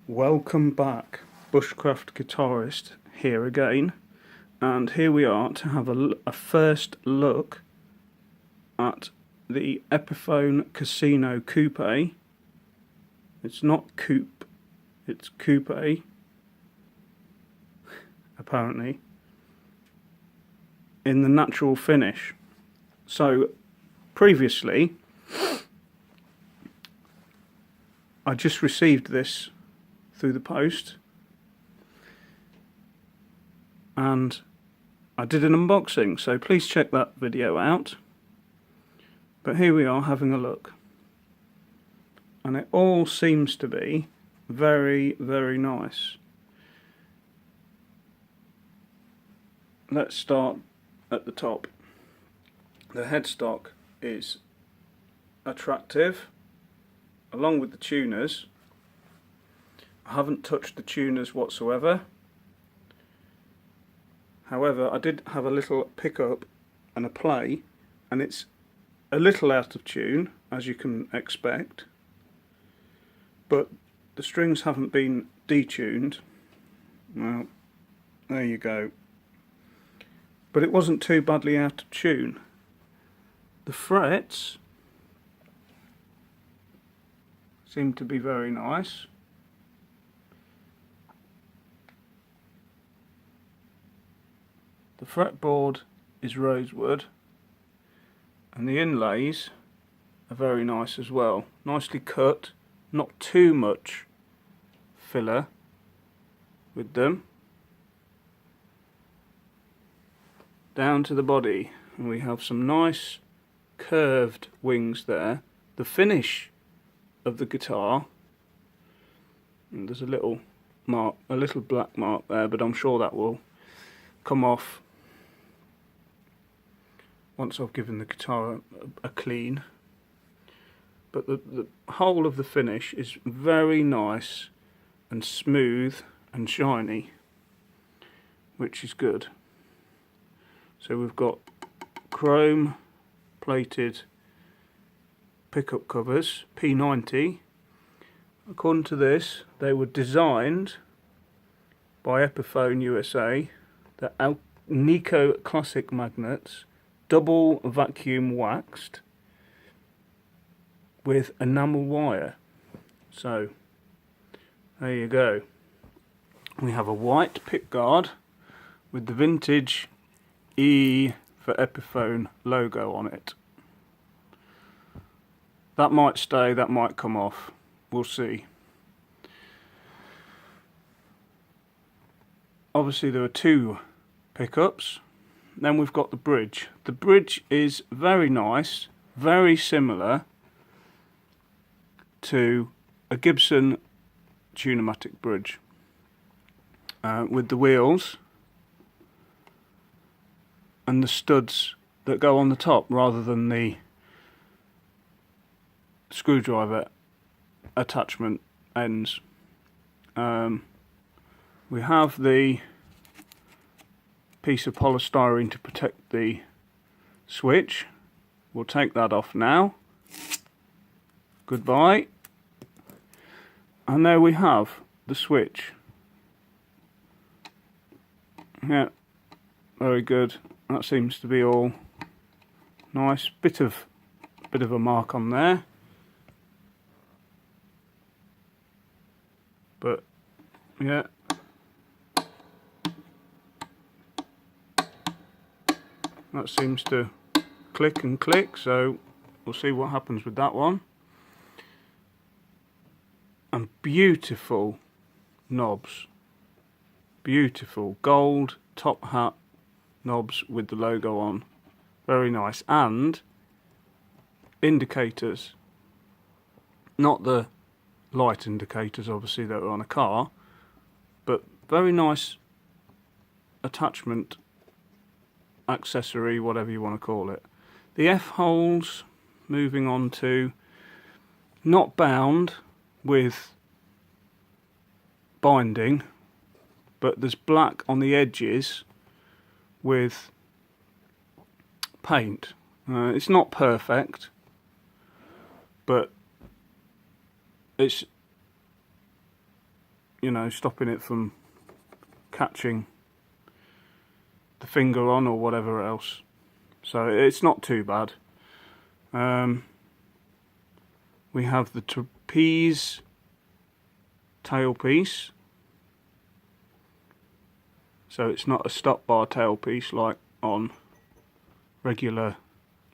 Welcome back, Bushcraft Guitarist here again, and here we are to have a first look at the Epiphone Casino Coupe. It's not coupe, it's coupe, apparently, in the natural finish. So, previously, I just received this through the post, and I did an unboxing, so please check that video out. But here we are having a look, and it all seems to be very, very nice. Let's start at the top. The headstock is attractive, along with the tuners. I haven't touched the tuners whatsoever. However, I did have a little pickup and a play, and it's a little out of tune, as you can expect, but the strings haven't been detuned. Well, there you go. But it wasn't too badly out of tune. The frets seem to be very nice. The fretboard is rosewood, and the inlays are very nice as well. Nicely cut, not too much filler with them. Down to the body, and we have some nice curved wings there. The finish of the guitar, and there's a little mark, a little black mark there, but I'm sure that will come off once I've given the guitar a clean. But the whole of the finish is very nice and smooth and shiny, which is good. So we've got chrome plated pickup covers, P90. According to this, they were designed by Epiphone USA. They're Nico Classic magnets, double vacuum waxed with enamel wire. So there you go. We have a white pickguard with the vintage E for Epiphone logo on it. That might stay, that might come off. We'll see. Obviously there are two pickups. Then we've got the bridge. The bridge is very nice, very similar to a Gibson Tune-o-matic bridge, with the wheels and the studs that go on the top rather than the screwdriver attachment ends. We have the piece of polystyrene to protect the switch. We'll take that off now. Goodbye. And there we have the switch. Yeah, very good. That seems to be all nice. Bit of a mark on there, but yeah, that seems to click and click, so we'll see what happens with that one. And beautiful knobs, beautiful gold top hat knobs with the logo on, very nice. And indicators, not the light indicators obviously that are on a car, but very nice attachment, accessory, whatever you want to call it. The F holes, moving on to, not bound with binding, but there's black on the edges with paint. It's not perfect, but it's you know, stopping it from catching the finger on or whatever else. So it's not too bad. We have the trapeze tailpiece. So it's not a stop bar tailpiece like on regular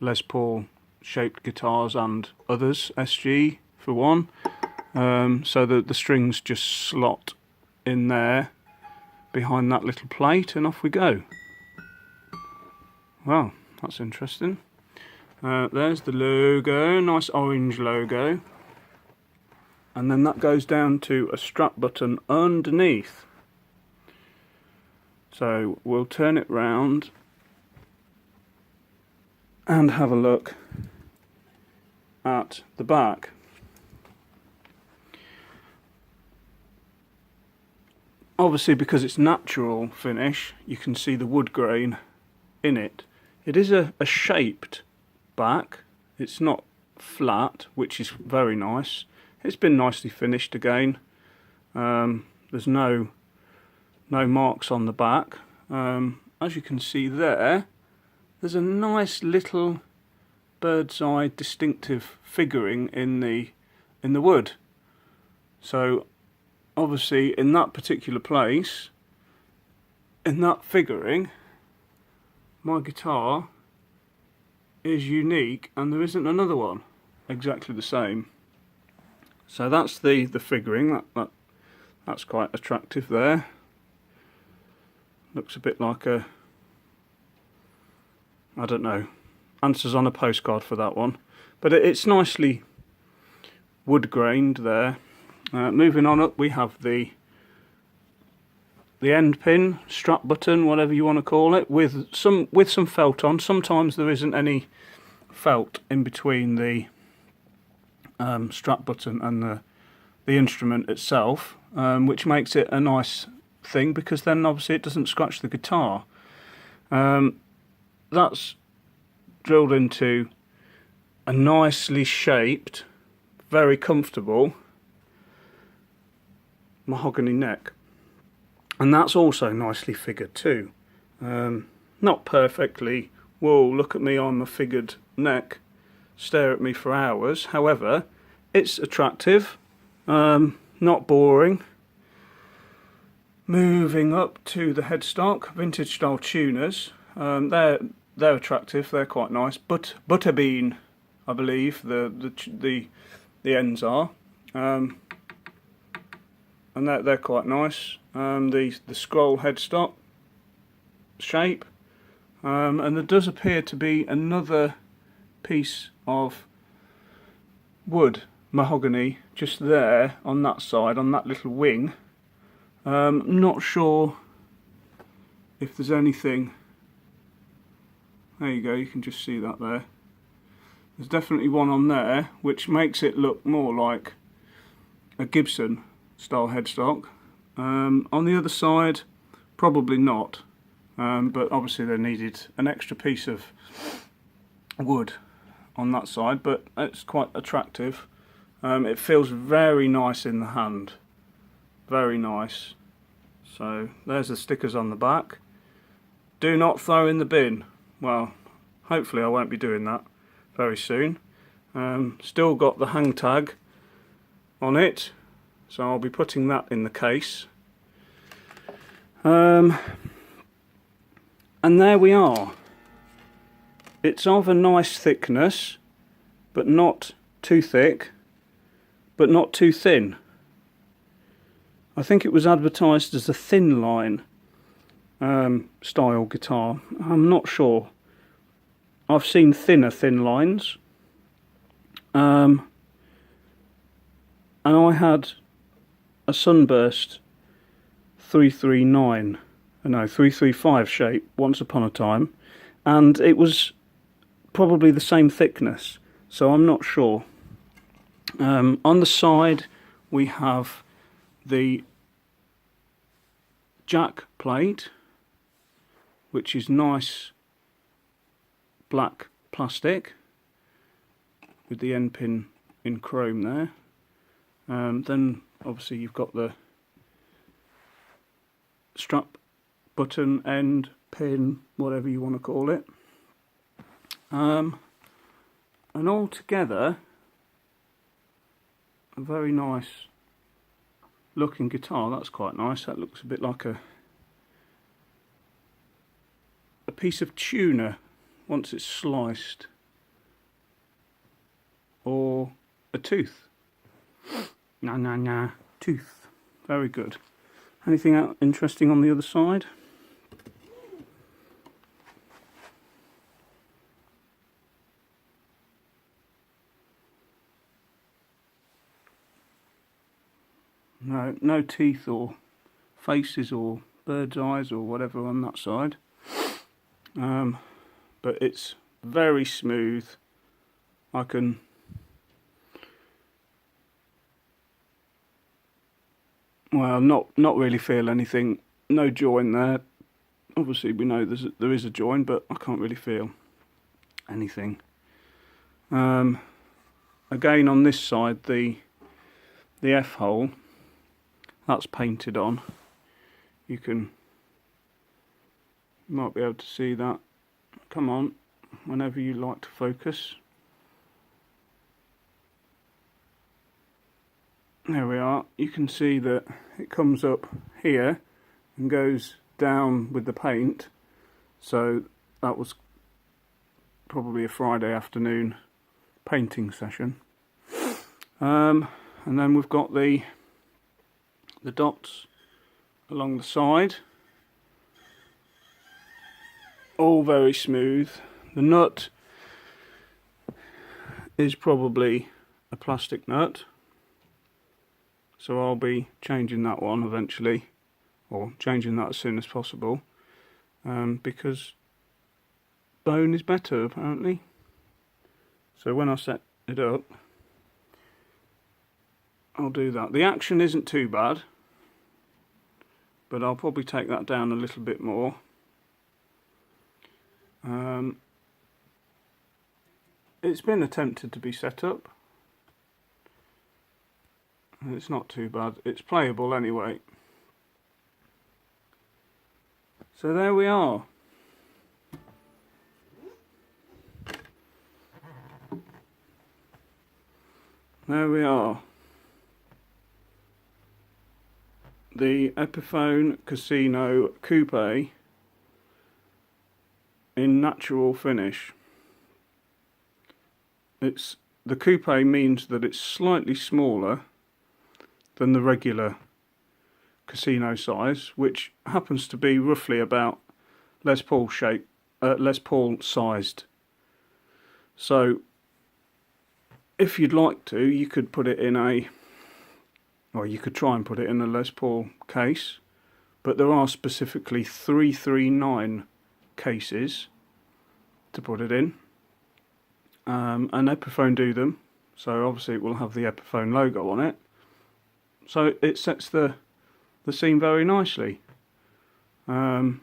Les Paul shaped guitars and others, SG for one. So the strings just slot in there behind that little plate and off we go. Wow, that's interesting. There's the logo, nice orange logo. And then that goes down to a strap button underneath. So we'll turn it round and have a look at the back. Obviously, because it's natural finish, you can see the wood grain in it. It is a shaped back. It's not flat, which is very nice. It's been nicely finished again. There's no marks on the back. As you can see there, there's a nice little bird's eye distinctive figuring in the wood. So obviously in that particular place, in that figuring, my guitar is unique and there isn't another one exactly the same. So that's the figuring. That's quite attractive there. Looks a bit like a, I don't know, answers on a postcard for that one. But it's nicely wood grained there. Moving on up, we have the end pin, strap button, whatever you want to call it, with some felt on. Sometimes there isn't any felt in between the strap button and the instrument itself, which makes it a nice thing, because then obviously it doesn't scratch the guitar. That's drilled into a nicely shaped, very comfortable mahogany neck, and that's also nicely figured too. Not perfectly, whoa, look at me on my figured neck, stare at me for hours. However, it's attractive, not boring. Moving up to the headstock, vintage style tuners. They're attractive. They're quite nice. Butterbean, I believe the ends are, and they're quite nice. The scroll headstock shape, and there does appear to be another piece of wood mahogany just there on that side, on that little wing. Not sure if there's anything. There you go, you can just see that there. There's definitely one on there, which makes it look more like a Gibson style headstock. On the other side, probably not, but obviously they needed an extra piece of wood on that side, but it's quite attractive. It feels very nice in the hand, very nice. So there's the stickers on the back. Do not throw in the bin. Well, hopefully I won't be doing that very soon. Still got the hang tag on it, so I'll be putting that in the case. And there we are. It's of a nice thickness, but not too thick, but not too thin. I think it was advertised as a thin line style guitar. I'm not sure. I've seen thinner thin lines. And I had a Sunburst 335 shape once upon a time, and it was probably the same thickness, so I'm not sure. On the side we have the jack plate, which is nice black plastic with the end pin in chrome there. Then obviously you've got the strap button, end, pin, whatever you want to call it. And altogether, a very nice looking guitar. That's quite nice. That looks a bit like a piece of tuna once it's sliced, or a tooth. Tooth. Very good. Anything interesting on the other side? No teeth or faces or bird's eyes or whatever on that side. But it's very smooth. I can not really feel anything. No join there. Obviously we know there is a join, but I can't really feel anything. Again, on this side, the F hole, that's painted on. You might be able to see that. Come on, whenever you like to focus. There we are. You can see that it comes up here and goes down with the paint. So that was probably a Friday afternoon painting session. And then we've got the dots along the side. All very smooth. The nut is probably a plastic nut, so I'll be changing that one eventually, or changing that as soon as possible, because bone is better apparently. So when I set it up, I'll do that. The action isn't too bad, but I'll probably take that down a little bit more. It's been attempted to be set up, and it's not too bad. It's playable anyway. So there we are. There we are. The Epiphone Casino Coupe in natural finish. The coupe means that it's slightly smaller than the regular casino size, which happens to be roughly about Les Paul sized. So if you'd like to, you could put it in you could try and put it in a Les Paul case, but there are specifically 339 cases to put it in. And Epiphone do them, so obviously it will have the Epiphone logo on it. So it sets the scene very nicely. And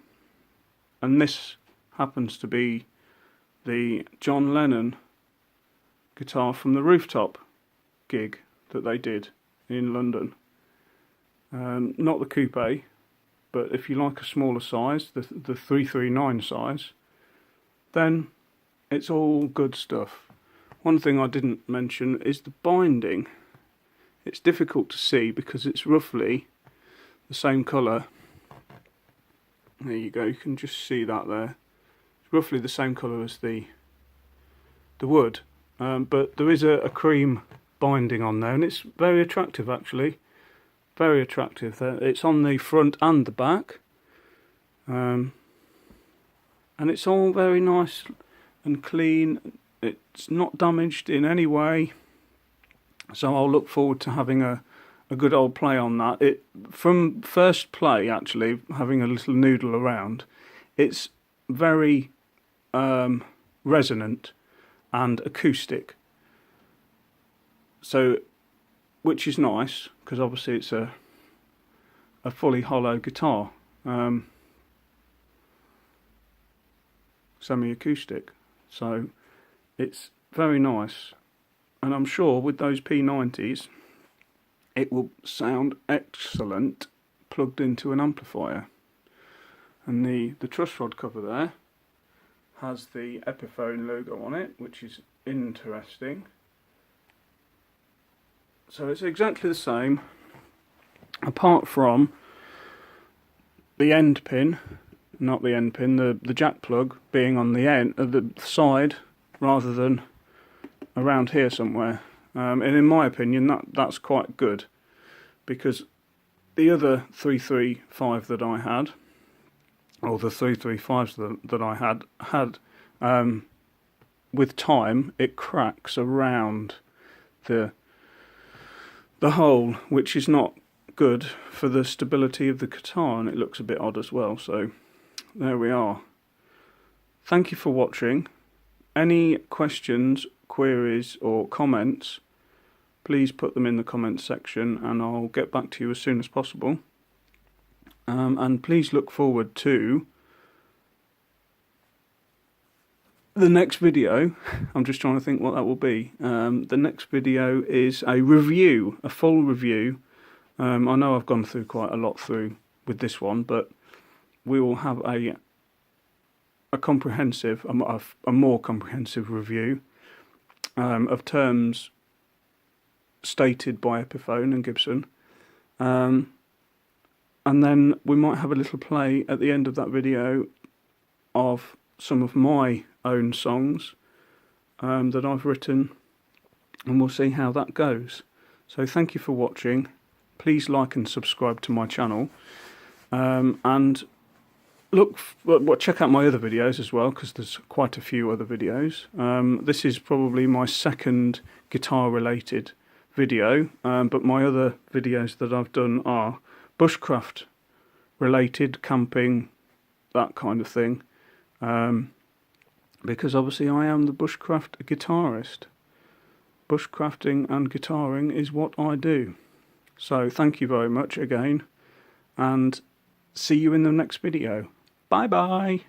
this happens to be the John Lennon guitar from the Rooftop gig that they did in London. Not the coupe, but if you like a smaller size, the 339 size, then it's all good stuff. One thing I didn't mention is the binding. It's difficult to see because it's roughly the same colour. There you go, you can just see that there. It's roughly the same colour as the wood, but there is a cream binding on there, and it's very attractive actually. Very attractive. It's on the front and the back, and it's all very nice and clean. It's not damaged in any way, so I'll look forward to having a good old play on that. From first play, actually, having a little noodle around, it's very resonant and acoustic, so which is nice because obviously it's a fully hollow guitar, semi-acoustic, so it's very nice, and I'm sure with those P90s it will sound excellent plugged into an amplifier. And the truss rod cover there has the Epiphone logo on it, which is interesting. So it's exactly the same, apart from the end pin, not the end pin, the jack plug being on the end of the side rather than around here somewhere. And in my opinion, that's quite good, because the other 335 that I had, or the 335s that I had with time, it cracks around the hole, which is not good for the stability of the guitar, and it looks a bit odd as well. So there we are. Thank you for watching. Any questions, queries or comments, please put them in the comments section and I'll get back to you as soon as possible. And please look forward to the next video. I'm just trying to think what that will be. The next video is a review, a full review. I know I've gone through quite a lot with this one, but we will have a comprehensive, a more comprehensive review of terms stated by Epiphone and Gibson. And then we might have a little play at the end of that video of some of my own songs that I've written, and we'll see how that goes. So thank you for watching. Please like and subscribe to my channel, and check out my other videos as well, because there's quite a few other videos. This is probably my second guitar related video, but my other videos that I've done are bushcraft related, camping, that kind of thing, because obviously I am the bushcraft guitarist. Bushcrafting and guitaring is what I do. So thank you very much again, and see you in the next video. Bye bye.